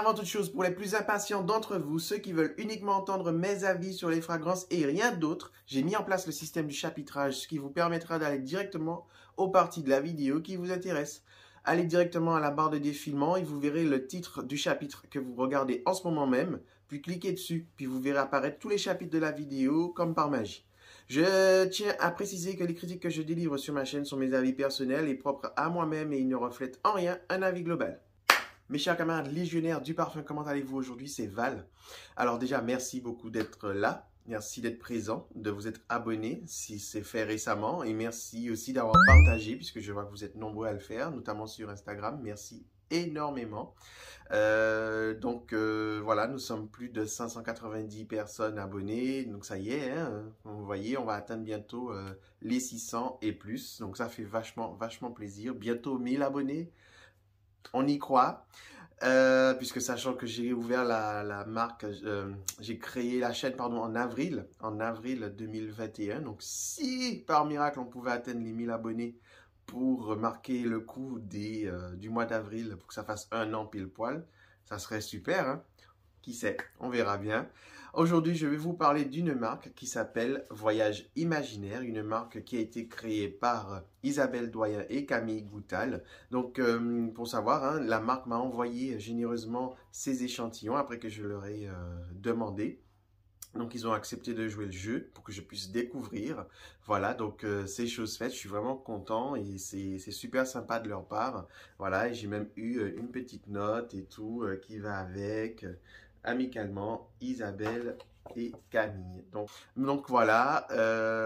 avant toute chose, pour les plus impatients d'entre vous, ceux qui veulent uniquement entendre mes avis sur les fragrances et rien d'autre, j'ai mis en place le système du chapitrage, ce qui vous permettra d'aller directement aux parties de la vidéo qui vous intéressent. Allez directement à la barre de défilement et vous verrez le titre du chapitre que vous regardez en ce moment même, puis cliquez dessus, puis vous verrez apparaître tous les chapitres de la vidéo comme par magie. Je tiens à préciser que les critiques que je délivre sur ma chaîne sont mes avis personnels et propres à moi-même et ils ne reflètent en rien un avis global. Mes chers camarades légionnaires du parfum, comment allez-vous aujourd'hui? C'est Val. Alors déjà, merci beaucoup d'être là. Merci d'être présent, de vous être abonné si c'est fait récemment. Et merci aussi d'avoir partagé, puisque je vois que vous êtes nombreux à le faire, notamment sur Instagram. Merci énormément. Voilà, nous sommes plus de 590 personnes abonnées. Donc ça y est, hein, vous voyez, on va atteindre bientôt les 600 et plus. Donc ça fait vachement plaisir. Bientôt 1000 abonnés. On y croit, puisque sachant que j'ai ouvert la marque, j'ai créé la chaîne en avril 2021. Donc si par miracle on pouvait atteindre les 1000 abonnés pour marquer le coup du mois d'avril, pour que ça fasse 1 an pile poil, ça serait super, hein? Qui sait, on verra bien. Aujourd'hui, je vais vous parler d'une marque qui s'appelle Voyage Imaginaire, une marque qui a été créée par Isabelle Doyen et Camille Goutal. Donc, pour savoir, hein, la marque m'a envoyé généreusement ces échantillons après que je leur ai demandé. Donc, ils ont accepté de jouer le jeu pour que je puisse découvrir. Voilà, donc c'est chose faite. Je suis vraiment content et c'est super sympa de leur part. Voilà, et j'ai même eu une petite note et tout qui va avec. Amicalement, Isabelle et Camille. Donc voilà,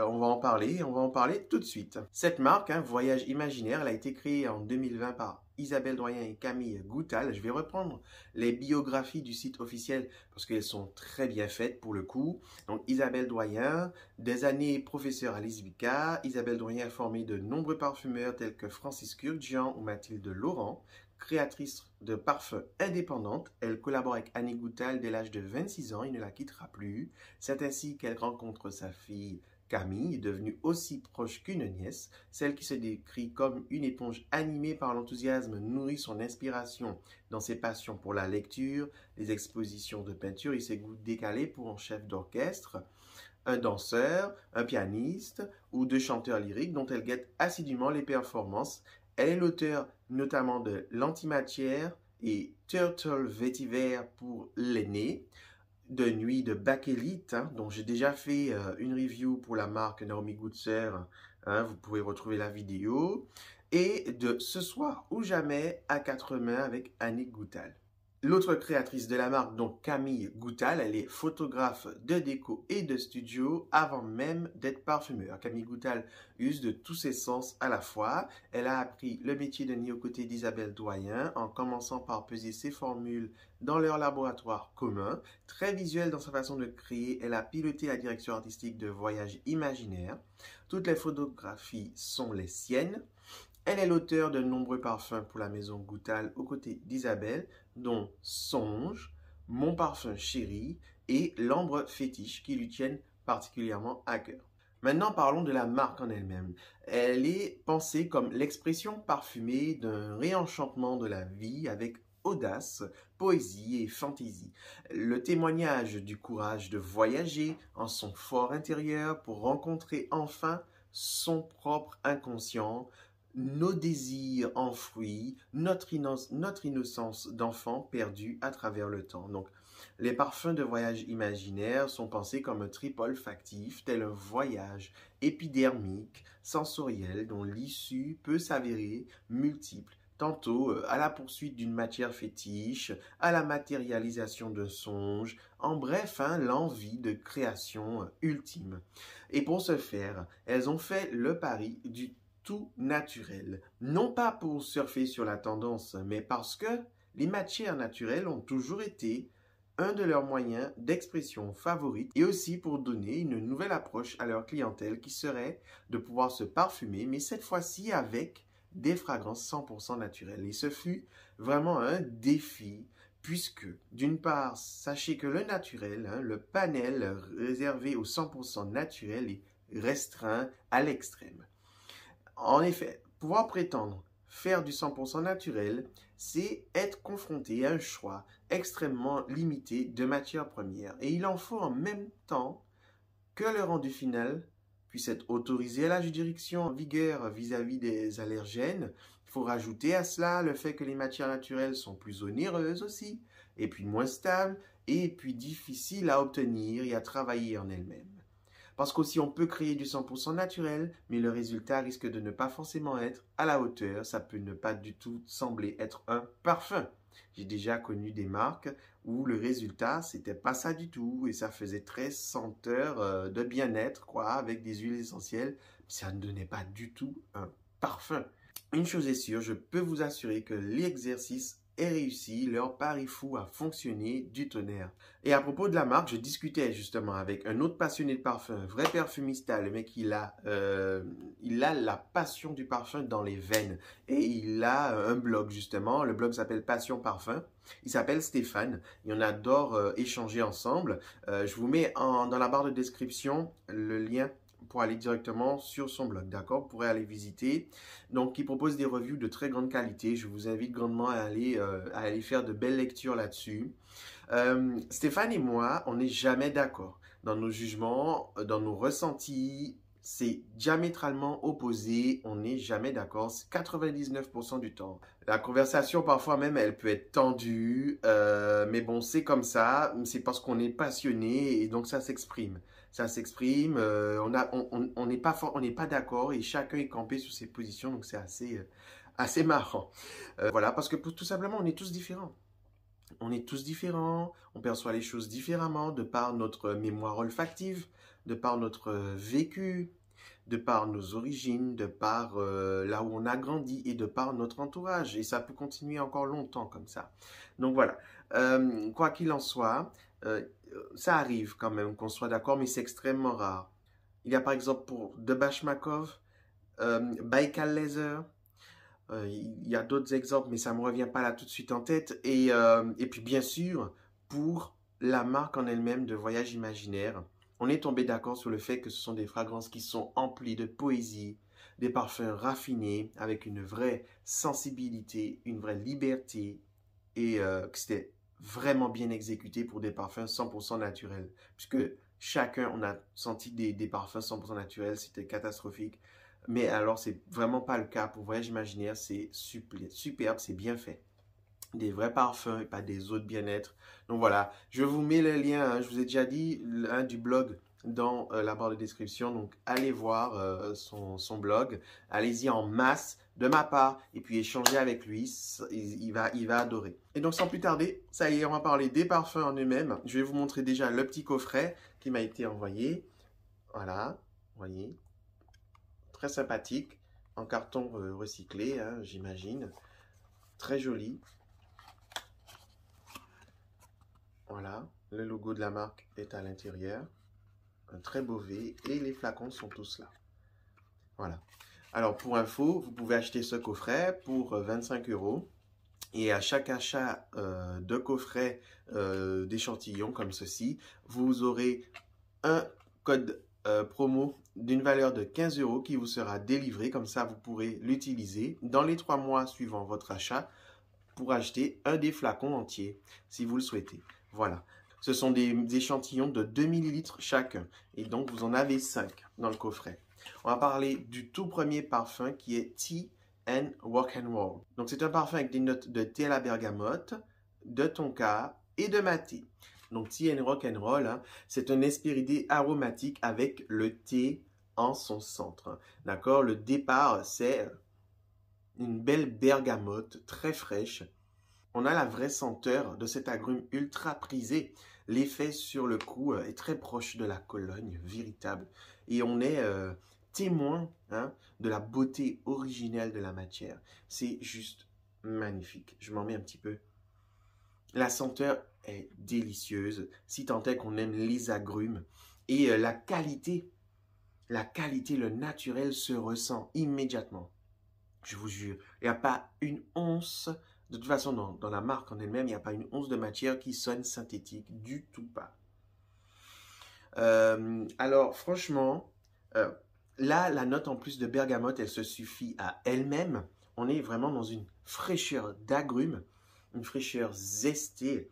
on va en parler tout de suite. Cette marque, hein, Voyage Imaginaire, elle a été créée en 2020 par Isabelle Doyen et Camille Goutal. Je vais reprendre les biographies du site officiel parce qu'elles sont très bien faites pour le coup. Donc Isabelle Doyen, des années professeure à l'ISBICA, Isabelle Doyen a formé de nombreux parfumeurs tels que Francis Kurkdjian ou Mathilde Laurent. Créatrice de parfums indépendante, elle collabore avec Annie Goutal dès l'âge de 26 ans et ne la quittera plus. C'est ainsi qu'elle rencontre sa fille Camille, devenue aussi proche qu'une nièce. Celle qui se décrit comme une éponge animée par l'enthousiasme nourrit son inspiration dans ses passions pour la lecture, les expositions de peinture et ses goûts décalés pour un chef d'orchestre, un danseur, un pianiste ou 2 chanteurs lyriques dont elle guette assidûment les performances. Elle est l'auteur notamment de L'Antimatière et Turtle Vétiver pour l'aîné, de Nuit de Bakélite, hein, dont j'ai déjà fait une review pour la marque Naomi Goodsir, hein, vous pouvez retrouver la vidéo, et de Ce soir ou jamais à 4 mains avec Annick Goutal. L'autre créatrice de la marque, donc Camille Goutal, elle est photographe de déco et de studio avant même d'être parfumeur. Camille Goutal use de tous ses sens à la fois. Elle a appris le métier de nez aux côtés d'Isabelle Doyen en commençant par peser ses formules dans leur laboratoire commun. Très visuelle dans sa façon de créer, elle a piloté la direction artistique de Voyage Imaginaire. Toutes les photographies sont les siennes. Elle est l'auteur de nombreux parfums pour la maison Goutal aux côtés d'Isabelle, dont Songe, Mon parfum chéri et L'ambre fétiche qui lui tiennent particulièrement à cœur. Maintenant, parlons de la marque en elle-même. Elle est pensée comme l'expression parfumée d'un réenchantement de la vie avec audace, poésie et fantaisie. Le témoignage du courage de voyager en son fort intérieur pour rencontrer enfin son propre inconscient, nos désirs enfouis, notre innocence d'enfant perdue à travers le temps. Donc, les parfums de Voyage Imaginaire sont pensés comme un trip olfactif, tel un voyage épidermique, sensoriel, dont l'issue peut s'avérer multiple, tantôt à la poursuite d'une matière fétiche, à la matérialisation d'un songe, en bref, hein, l'envie de création ultime. Et pour ce faire, elles ont fait le pari du tout naturel. Non pas pour surfer sur la tendance, mais parce que les matières naturelles ont toujours été un de leurs moyens d'expression favorites et aussi pour donner une nouvelle approche à leur clientèle qui serait de pouvoir se parfumer, mais cette fois-ci avec des fragrances 100% naturelles. Et ce fut vraiment un défi puisque, d'une part, sachez que le naturel, hein, le panel réservé au 100% naturel est restreint à l'extrême. En effet, pouvoir prétendre faire du 100% naturel, c'est être confronté à un choix extrêmement limité de matières premières. Et il en faut en même temps que le rendu final puisse être autorisé à la juridiction en vigueur vis-à-vis des allergènes. Il faut rajouter à cela le fait que les matières naturelles sont plus onéreuses aussi, et puis moins stables, et puis difficiles à obtenir et à travailler en elles-mêmes. Parce qu'aussi on peut créer du 100% naturel, mais le résultat risque de ne pas forcément être à la hauteur. Ça peut ne pas du tout sembler être un parfum. J'ai déjà connu des marques où le résultat, c'était pas ça du tout. Et ça faisait très senteur de bien-être, quoi, avec des huiles essentielles. Ça ne donnait pas du tout un parfum. Une chose est sûre, je peux vous assurer que l'exercice est réussi, leur pari fou a fonctionné du tonnerre. Et à propos de la marque, je discutais justement avec un autre passionné de parfum, un vrai perfumista. Le mec, il a la passion du parfum dans les veines. Et il a un blog justement, le blog s'appelle Passion Parfum. Il s'appelle Stéphane et on adore échanger ensemble. Je vous mets dans la barre de description le lien pour aller directement sur son blog, d'accord? Vous pourrez aller visiter. Donc, il propose des reviews de très grande qualité. Je vous invite grandement à aller faire de belles lectures là-dessus. Stéphane et moi, on n'est jamais d'accord dans nos jugements, dans nos ressentis. C'est diamétralement opposé, on n'est jamais d'accord, c'est 99% du temps. La conversation, parfois même, elle peut être tendue, mais bon, c'est comme ça, c'est parce qu'on est passionné et donc ça s'exprime. Ça s'exprime, on n'est pas d'accord et chacun est campé sur ses positions, donc c'est assez marrant. Voilà, parce que tout simplement, on est tous différents. On est tous différents, on perçoit les choses différemment de par notre mémoire olfactive, de par notre vécu, de par nos origines, de par là où on a grandi et de par notre entourage. Et ça peut continuer encore longtemps comme ça. Donc voilà, quoi qu'il en soit, ça arrive quand même qu'on soit d'accord, mais c'est extrêmement rare. Il y a par exemple pour The Bashmakov, Baikal Laser, il y a d'autres exemples, mais ça ne me revient pas là tout de suite en tête. Et puis bien sûr, pour la marque en elle-même de Voyage Imaginaire, on est tombé d'accord sur le fait que ce sont des fragrances qui sont emplies de poésie, des parfums raffinés, avec une vraie sensibilité, une vraie liberté, et que c'était vraiment bien exécuté pour des parfums 100% naturels. Puisque chacun, on a senti des parfums 100% naturels, c'était catastrophique. Mais alors, c'est vraiment pas le cas. Pour Voyage Imaginaire, c'est superbe, c'est bien fait. Des vrais parfums et pas des eaux de bien-être. Donc voilà, je vous mets le lien, hein, je vous ai déjà dit, du blog dans la barre de description. Donc allez voir son blog, allez-y en masse de ma part et puis échangez avec lui, il va adorer. Et donc sans plus tarder, ça y est, on va parler des parfums en eux-mêmes. Je vais vous montrer déjà le petit coffret qui m'a été envoyé. Voilà, vous voyez. Très sympathique, en carton recyclé, hein, j'imagine. Très joli. Voilà, le logo de la marque est à l'intérieur. Un très beau V et les flacons sont tous là. Voilà. Alors, pour info, vous pouvez acheter ce coffret pour 25 €. Et à chaque achat de coffret d'échantillons comme ceci, vous aurez un code promo d'une valeur de 15 € qui vous sera délivré. Comme ça, vous pourrez l'utiliser dans les 3 mois suivant votre achat pour acheter un des flacons entiers, si vous le souhaitez. Voilà. Ce sont des échantillons de 2 ml chacun. Et donc, vous en avez 5 dans le coffret. On va parler du tout premier parfum qui est Tea and Rock'n'Roll. Donc, c'est un parfum avec des notes de thé à la bergamote, de tonka et de maté. Donc, Tea and Rock'n'Roll, hein, c'est un hespéridé aromatique avec le thé en son centre. D'accord? Le départ, c'est une belle bergamote très fraîche. On a la vraie senteur de cet agrume ultra prisé. L'effet sur le cou est très proche de la Cologne, véritable. Et on est témoin de la beauté originelle de la matière. C'est juste magnifique. Je m'en mets un petit peu. La senteur est délicieuse, si tant est qu'on aime les agrumes. Et la qualité, le naturel se ressent immédiatement. Je vous jure, il n'y a pas une once, de toute façon dans la marque en elle-même, il n'y a pas une once de matière qui sonne synthétique, du tout pas. Alors franchement, là la note en plus de bergamote, elle se suffit à elle-même. on est vraiment dans une fraîcheur d'agrumes, une fraîcheur zestée,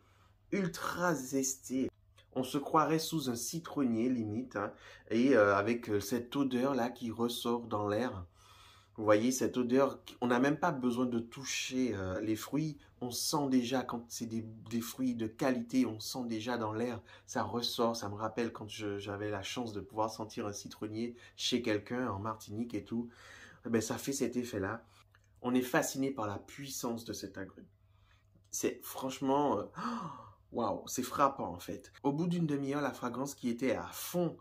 ultra zestée. On se croirait sous un citronnier limite, hein, et avec cette odeur-là qui ressort dans l'air. Vous voyez cette odeur, on n'a même pas besoin de toucher les fruits, on sent déjà quand c'est des fruits de qualité, on sent déjà dans l'air, ça ressort, ça me rappelle quand j'avais la chance de pouvoir sentir un citronnier chez quelqu'un en Martinique et tout, eh ben, ça fait cet effet-là. On est fasciné par la puissance de cet agrume. C'est franchement, waouh, c'est frappant en fait. Au bout d'une demi-heure, la fragrance qui était à fond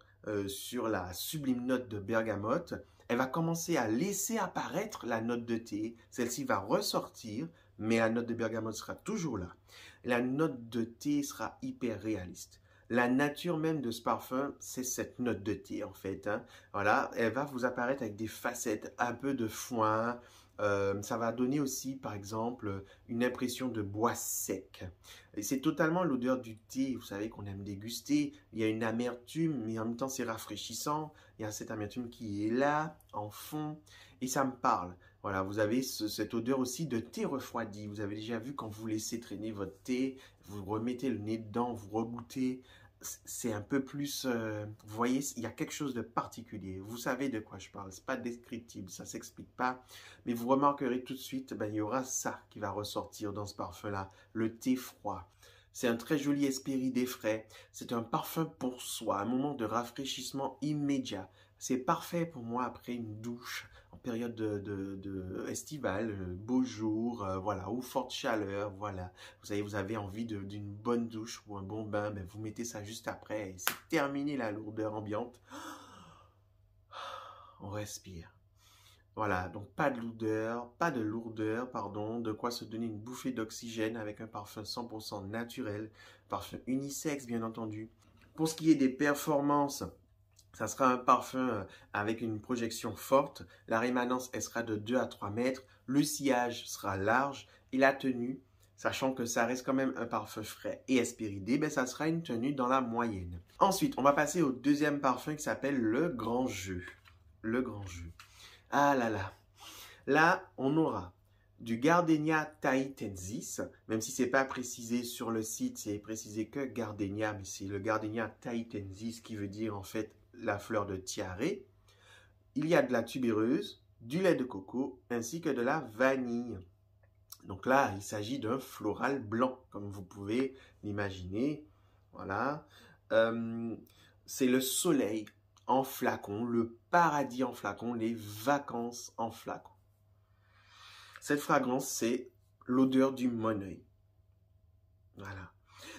sur la sublime note de bergamote, elle va commencer à laisser apparaître la note de thé. Celle-ci va ressortir, mais la note de bergamote sera toujours là. La note de thé sera hyper réaliste. La nature même de ce parfum, c'est cette note de thé en fait, hein. Voilà, elle va vous apparaître avec des facettes, un peu de foin. Ça va donner aussi, par exemple, une impression de bois sec. Et c'est totalement l'odeur du thé, vous savez, qu'on aime déguster. Il y a une amertume, mais en même temps, c'est rafraîchissant. Il y a cette amertume qui est là, en fond, et ça me parle. Voilà, vous avez cette odeur aussi de thé refroidi. Vous avez déjà vu quand vous laissez traîner votre thé, vous remettez le nez dedans, vous regoutez. C'est un peu plus, vous voyez, il y a quelque chose de particulier. Vous savez de quoi je parle, c'est pas descriptible, ça s'explique pas. Mais vous remarquerez tout de suite, ben, il y aura ça qui va ressortir dans ce parfum-là, le thé froid. C'est un très joli Hespéridé frais. C'est un parfum pour soi, un moment de rafraîchissement immédiat. C'est parfait pour moi après une douche en période de estivale, beau jour, voilà, ou forte chaleur, voilà. Vous avez envie d'une bonne douche ou un bon bain, ben vous mettez ça juste après et c'est terminé la lourdeur ambiante. On respire. Voilà, donc pas de lourdeur, pardon, de quoi se donner une bouffée d'oxygène avec un parfum 100% naturel, parfum unisexe bien entendu. Pour ce qui est des performances, ça sera un parfum avec une projection forte, la rémanence elle sera de 2 à 3 mètres, le sillage sera large et la tenue, sachant que ça reste quand même un parfum frais et Hespéridé, ben ça sera une tenue dans la moyenne. Ensuite, on va passer au deuxième parfum qui s'appelle le Grand Jeu. Le Grand Jeu. Ah là là, là on aura du Gardenia tahitensis, même si c'est pas précisé sur le site, c'est précisé que Gardenia, mais c'est le Gardenia tahitensis qui veut dire en fait la fleur de tiare. Il y a de la tubéreuse, du lait de coco ainsi que de la vanille. Donc là, il s'agit d'un floral blanc, comme vous pouvez l'imaginer. Voilà, c'est le soleil en flacon, le paradis en flacon, les vacances en flacon. Cette fragrance, c'est l'odeur du moneuil. Voilà.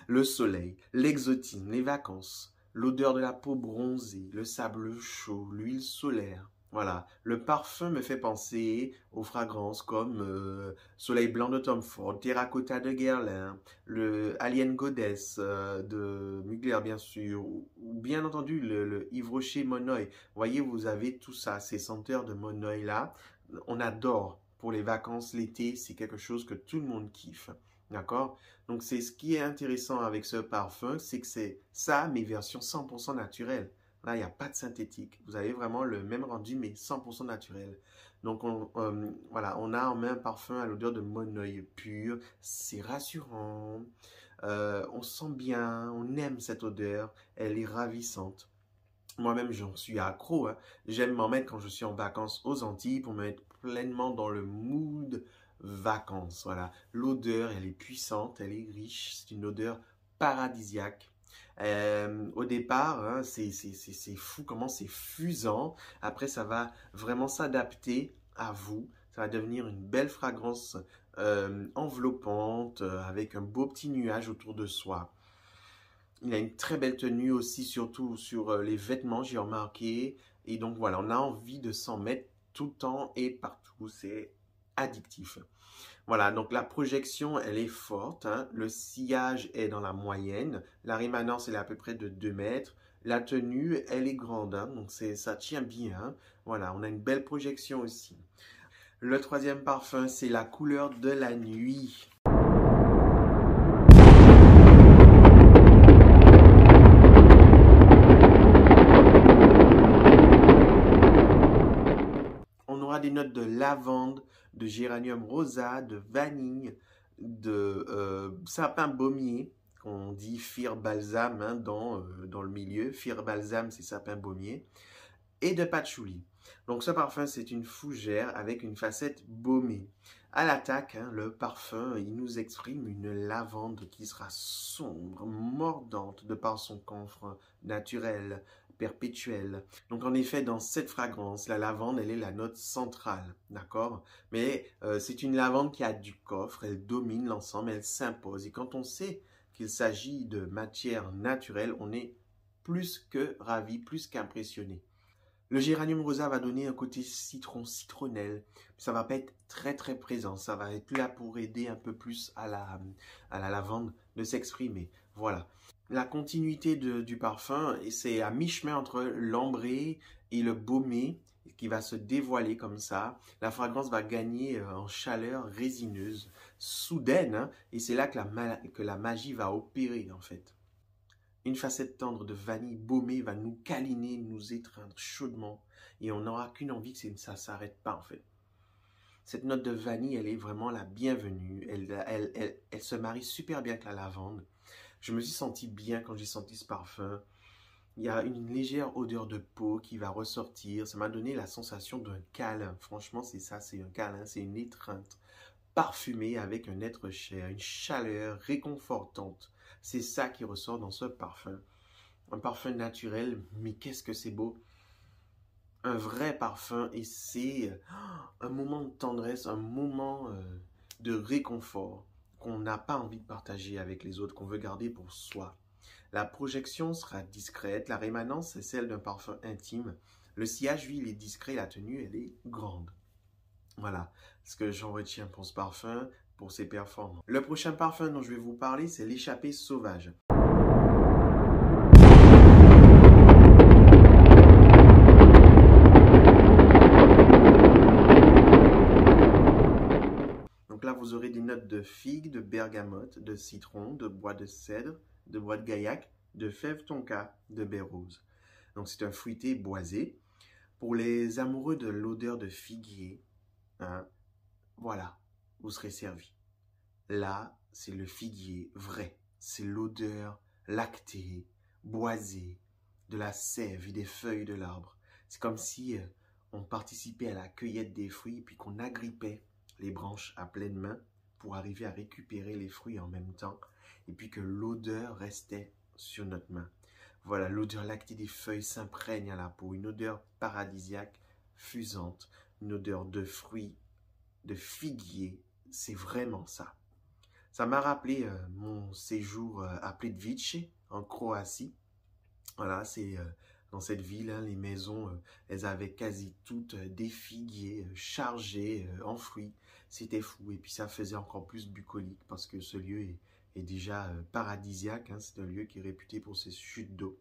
Le soleil, l'exotine, les vacances, l'odeur de la peau bronzée, le sable chaud, l'huile solaire. Voilà. Le parfum me fait penser aux fragrances comme Soleil blanc de Tom Ford, Terracotta de Guerlain, le Alien Goddess de Mugler bien sûr, ou bien entendu le Yves Rocher Moneuil. Vous voyez, vous avez tout ça, ces senteurs de Moneuil là. On adore pour les vacances, l'été, c'est quelque chose que tout le monde kiffe. D'accord? Donc c'est ce qui est intéressant avec ce parfum, c'est que c'est ça, mais version 100% naturelle. Là, il n'y a pas de synthétique. Vous avez vraiment le même rendu, mais 100% naturel. Donc, voilà, on a en main un parfum à l'odeur de moneuil pur. C'est rassurant. On sent bien. On aime cette odeur. Elle est ravissante. Moi-même, j'en suis accro, hein. J'aime m'en mettre quand je suis en vacances aux Antilles pour me mettre pleinement dans le mood vacances. Voilà. L'odeur, elle est puissante. Elle est riche. C'est une odeur paradisiaque. Au départ, hein, c'est fou comment c'est fusant. Après, ça va vraiment s'adapter à vous. Ça va devenir une belle fragrance enveloppante avec un beau petit nuage autour de soi. Il a une très belle tenue aussi, surtout sur les vêtements, j'ai remarqué. Et donc voilà, on a envie de s'en mettre tout le temps et partout. C'est addictif. Voilà, donc la projection, elle est forte, hein. Le sillage est dans la moyenne. La rémanence, elle est à peu près de 2 mètres. La tenue, elle est grande, hein, donc ça tient bien. Voilà, on a une belle projection aussi. Le troisième parfum, c'est la couleur de la nuit. On aura des notes de lavande, de géranium rosa, de vanille, de sapin baumier, qu'on dit fir balsam hein, dans le milieu. Fir balsam, c'est sapin baumier. Et de patchouli. Donc ce parfum, c'est une fougère avec une facette baumée. À l'attaque, hein, le parfum, il nous exprime une lavande qui sera sombre, mordante de par son camphre naturel, perpétuel. Donc en effet, dans cette fragrance, la lavande, elle est la note centrale, d'accord? Mais c'est une lavande qui a du coffre, elle domine l'ensemble, elle s'impose. Et quand on sait qu'il s'agit de matière naturelle, on est plus que ravi, plus qu'impressionné. Le géranium rosa va donner un côté citron, citronnelle. Ça va pas être très présent. Ça va être là pour aider un peu plus à la lavande de s'exprimer. Voilà. La continuité du parfum, c'est à mi-chemin entre l'ambré et le baumé qui va se dévoiler comme ça. La fragrance va gagner en chaleur résineuse, soudaine. Hein, et c'est là que la magie va opérer en fait. Une facette tendre de vanille baumée va nous câliner, nous étreindre chaudement. Et on n'aura qu'une envie que ça ne s'arrête pas en fait. Cette note de vanille, elle est vraiment la bienvenue. Elle se marie super bien avec la lavande. Je me suis senti bien quand j'ai senti ce parfum. Il y a une légère odeur de peau qui va ressortir. Ça m'a donné la sensation d'un câlin. Franchement, c'est ça, c'est un câlin, c'est une étreinte parfumée avec un être cher, une chaleur réconfortante. C'est ça qui ressort dans ce parfum. Un parfum naturel, mais qu'est-ce que c'est beau. Un vrai parfum et c'est un moment de tendresse, un moment de réconfort qu'on n'a pas envie de partager avec les autres, qu'on veut garder pour soi. La projection sera discrète, la rémanence c'est celle d'un parfum intime. Le sillage, lui, il est discret, la tenue, elle est grande. Voilà ce que j'en retiens pour ce parfum, pour ses performances. Le prochain parfum dont je vais vous parler, c'est l'échappée sauvage. Donc là, vous aurez des notes de figue, de bergamote, de citron, de bois de cèdre, de bois de gaillac, de fève tonka, de baie rose. Donc c'est un fruité boisé. Pour les amoureux de l'odeur de figuier, hein, voilà, vous serez servi. Là, c'est le figuier vrai. C'est l'odeur lactée, boisée, de la sève et des feuilles de l'arbre. C'est comme si on participait à la cueillette des fruits puis qu'on agrippait les branches à pleine main pour arriver à récupérer les fruits en même temps et puis que l'odeur restait sur notre main. Voilà, l'odeur lactée des feuilles s'imprègne à la peau, une odeur paradisiaque, fusante, une odeur de fruits, de figuier, c'est vraiment ça. Ça m'a rappelé mon séjour à Plitvice, en Croatie. Voilà, c'est dans cette ville, hein, les maisons, elles avaient quasi toutes des figuiers chargés en fruits. C'était fou et puis ça faisait encore plus bucolique parce que ce lieu est déjà paradisiaque. Hein, c'est un lieu qui est réputé pour ses chutes d'eau.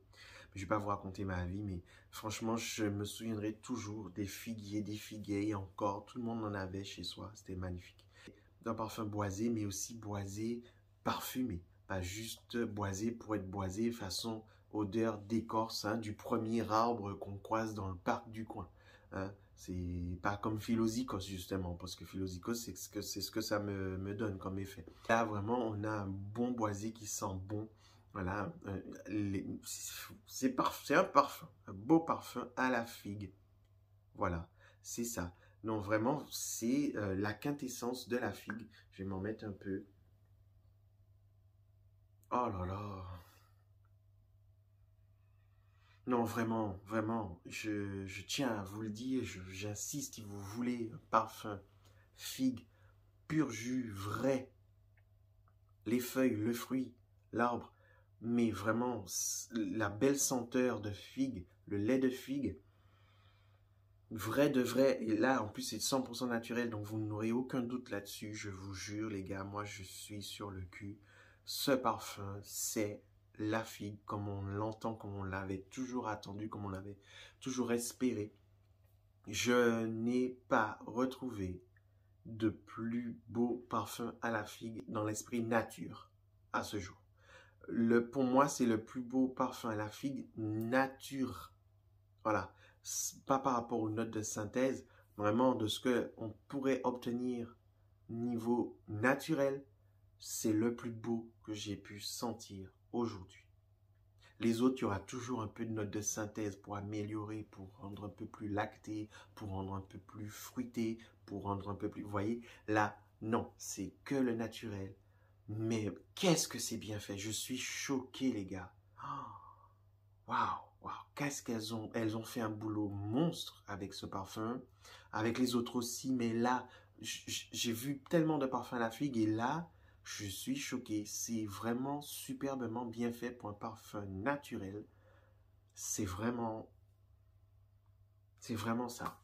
Je ne vais pas vous raconter ma vie, mais franchement, je me souviendrai toujours des figuiers et encore, tout le monde en avait chez soi. C'était magnifique. D'un parfum boisé, mais aussi boisé parfumé. Pas juste boisé pour être boisé, façon odeur d'écorce hein, du premier arbre qu'on croise dans le parc du coin. Hein. C'est pas comme Philosykos justement, parce que Philosykos, c'est ce que ça me donne comme effet. Là, vraiment, on a un bon boisé qui sent bon. Voilà, c'est un parfum, un beau parfum à la figue. Voilà, c'est ça. Non, vraiment, c'est la quintessence de la figue. Je vais m'en mettre un peu. Oh là là. Non, vraiment, vraiment, je tiens à vous le dire, j'insiste, si vous voulez un parfum figue, pur jus, vrai, les feuilles, le fruit, l'arbre, mais vraiment, la belle senteur de figue, le lait de figue, vrai de vrai, et là, en plus, c'est 100% naturel, donc vous n'aurez aucun doute là-dessus, je vous jure, les gars, moi, je suis sur le cul. Ce parfum, c'est la figue, comme on l'entend, comme on l'avait toujours attendu, comme on l'avait toujours espéré. Je n'ai pas retrouvé de plus beau parfum à la figue dans l'esprit nature à ce jour. Pour moi, c'est le plus beau parfum à la figue nature. Voilà. Pas par rapport aux notes de synthèse, vraiment de ce que on pourrait obtenir niveau naturel, c'est le plus beau que j'ai pu sentir aujourd'hui. Les autres, il y aura toujours un peu de notes de synthèse pour améliorer, pour rendre un peu plus lacté, pour rendre un peu plus fruité, pour rendre un peu plus... Vous voyez, là, non, c'est que le naturel. Mais qu'est-ce que c'est bien fait? Je suis choqué, les gars. Waouh, waouh, qu'est-ce qu'elles ont... Elles ont fait un boulot monstre avec ce parfum, avec les autres aussi, mais là, j'ai vu tellement de parfums à la figue, et là, je suis choqué. C'est vraiment superbement bien fait pour un parfum naturel. C'est vraiment ça.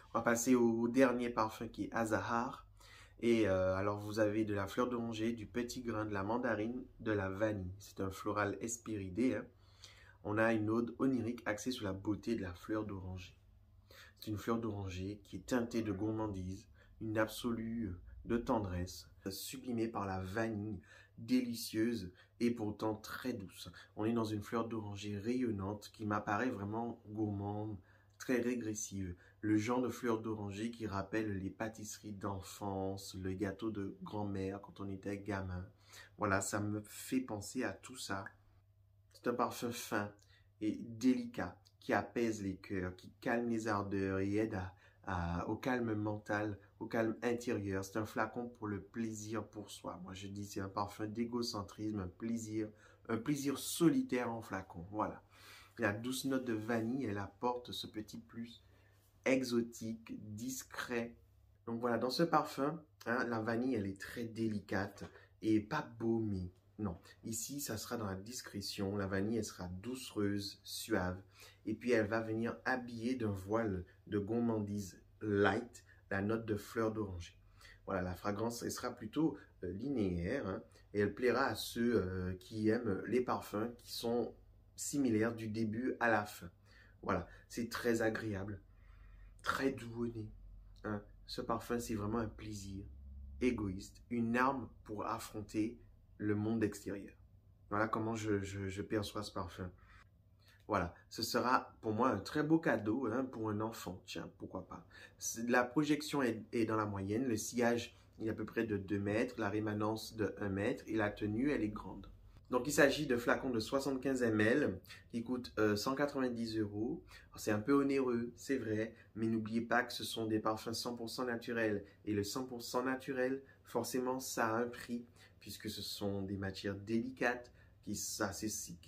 On va passer au dernier parfum qui est Azahar. Et alors vous avez de la fleur d'oranger, du petit grain de la mandarine, de la vanille. C'est un floral espéridé, hein. On a une ode onirique axée sur la beauté de la fleur d'oranger. C'est une fleur d'oranger qui est teintée de gourmandise, une absolue de tendresse, sublimée par la vanille, délicieuse et pourtant très douce. On est dans une fleur d'oranger rayonnante qui m'apparaît vraiment gourmande, très régressive. Le genre de fleur d'oranger qui rappelle les pâtisseries d'enfance, le gâteau de grand-mère quand on était gamin. Voilà, ça me fait penser à tout ça. C'est un parfum fin et délicat qui apaise les cœurs, qui calme les ardeurs et aide au calme mental, au calme intérieur. C'est un flacon pour le plaisir pour soi. Moi, je dis c'est un parfum d'égocentrisme, un plaisir solitaire en flacon. Voilà. La douce note de vanille, elle apporte ce petit plus exotique, discret. Donc voilà, dans ce parfum, hein, la vanille, elle est très délicate et pas baumée. Non, ici, ça sera dans la discrétion. La vanille, elle sera doucereuse, suave. Et puis, elle va venir habiller d'un voile de gourmandise light la note de fleur d'oranger. Voilà, la fragrance, elle sera plutôt linéaire, hein, et elle plaira à ceux qui aiment les parfums qui sont similaires du début à la fin. Voilà, c'est très agréable, très doux au nez, hein. Ce parfum, c'est vraiment un plaisir égoïste, une arme pour affronter le monde extérieur. Voilà comment je perçois ce parfum. Voilà, ce sera pour moi un très beau cadeau, hein, pour un enfant. Tiens, pourquoi pas. La projection est dans la moyenne. Le sillage est à peu près de 2 mètres, la rémanence de 1 mètre et la tenue, elle est grande. Donc, il s'agit de flacons de 75 ml qui coûtent 190 €. C'est un peu onéreux, c'est vrai, mais n'oubliez pas que ce sont des parfums 100% naturels. Et le 100% naturel, forcément, ça a un prix, puisque ce sont des matières délicates qui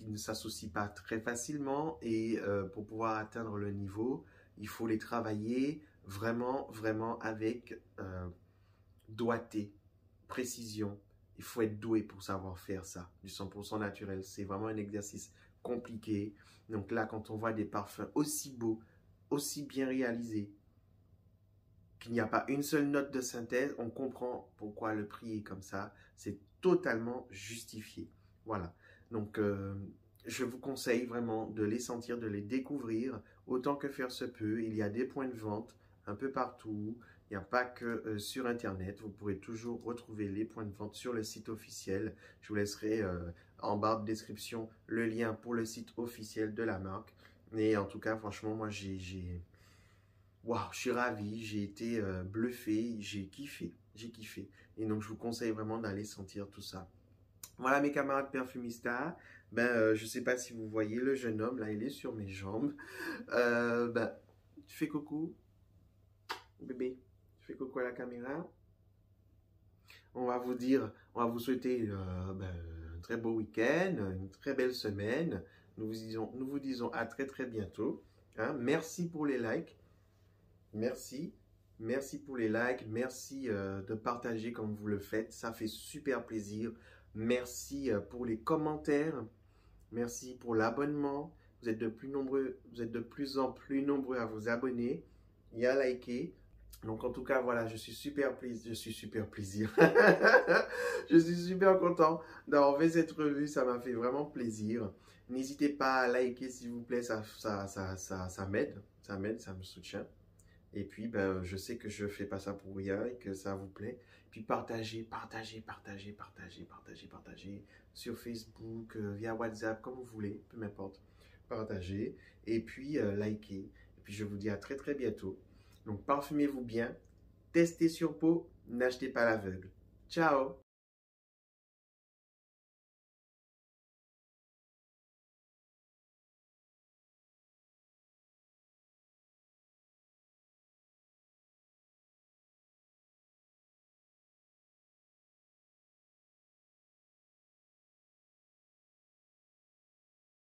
ne s'associent pas très facilement. Et pour pouvoir atteindre le niveau, il faut les travailler vraiment, vraiment avec doigté, précision. Il faut être doué pour savoir faire ça, du 100% naturel. C'est vraiment un exercice compliqué. Donc là, quand on voit des parfums aussi beaux, aussi bien réalisés, qu'il n'y a pas une seule note de synthèse, on comprend pourquoi le prix est comme ça. C'est totalement justifié. Voilà. Donc, je vous conseille vraiment de les sentir, de les découvrir autant que faire se peut. Il y a des points de vente un peu partout. Il n'y a pas que sur Internet. Vous pourrez toujours retrouver les points de vente sur le site officiel. Je vous laisserai en barre de description le lien pour le site officiel de la marque. Et en tout cas, franchement, moi, waouh, je suis ravi, j'ai été bluffé, j'ai kiffé, j'ai kiffé. Et donc, je vous conseille vraiment d'aller sentir tout ça. Voilà mes camarades perfumistas. Je ne sais pas si vous voyez le jeune homme, là, il est sur mes jambes. Tu fais coucou, bébé. Tu fais coucou à la caméra. On va vous souhaiter un très beau week-end, une très belle semaine. Nous vous disons à très très bientôt, hein. Merci pour les likes. Merci. Merci pour les likes. Merci de partager comme vous le faites. Ça fait super plaisir. Merci pour les commentaires. Merci pour l'abonnement. Vous êtes de plus en plus nombreux à vous abonner et à liker. Donc en tout cas, voilà, je suis super plaisir. Je suis super content d'avoir fait cette revue. Ça m'a fait vraiment plaisir. N'hésitez pas à liker s'il vous plaît. Ça m'aide. Ça m'aide, ça me soutient. Et puis, je sais que je ne fais pas ça pour rien et que ça vous plaît. Puis partagez sur Facebook, via WhatsApp, comme vous voulez, peu m'importe. Partagez et puis likez. Et puis, je vous dis à très très bientôt. Donc parfumez-vous bien, testez sur peau, n'achetez pas à l'aveugle. Ciao!